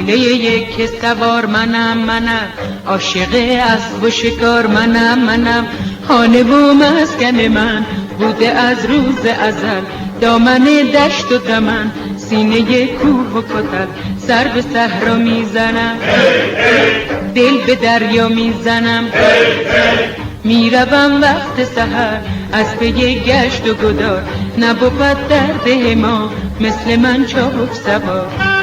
جمیله یک سوار منم عاشق اسب و شکار منم خانه و مسکن من بوده از روز ازل دامن دشت و دمن سینه کوه و کتل سر به صحرا میزنم دل به دریا میزنم میروم وقت سحر از پی گشت و گدار نبود در ده ما مثل من چابک سوار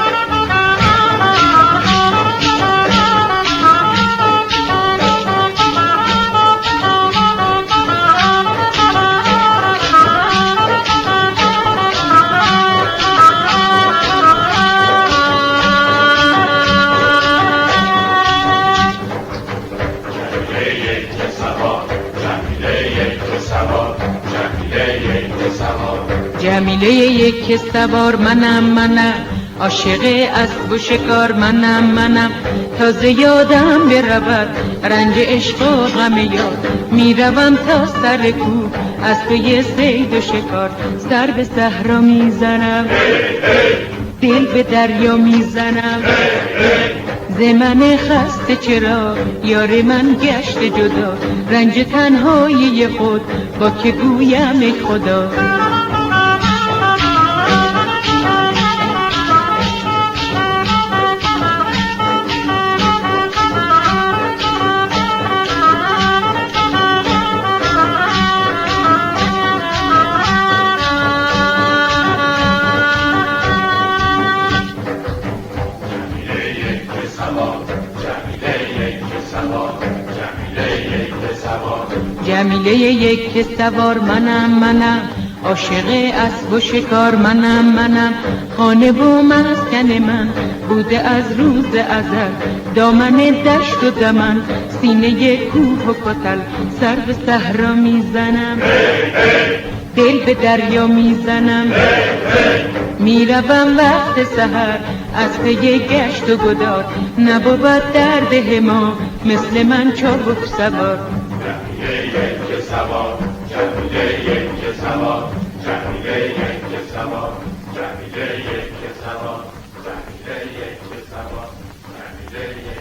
جمیله یک سوار منم عاشق اسب و شکار منم تازه یادم برود رنج عشق و غم یار میروم تا سر کوه از پی صید و شکار سر به صحرا میزنم دل به دریا میزنم ز من خسته چرا یار من گشت جدا رنج تنهایی خود با که گویم ای خدا جمیله یک سوار منم عاشق اسب و شکار منم خانه و مسکن من بوده از روز ازل دامن دشت و دمن سینه کوه و کتل سر به صحرا میزنم دل به دریا میزنم میروم وقت سحر از پی گشت و گدار نبود در ده ما مثل من چابک سوار یک سوار جمیله یک سوار جمیله یک سوار جمیله یک سوار جمیله یک سوار جمیله یک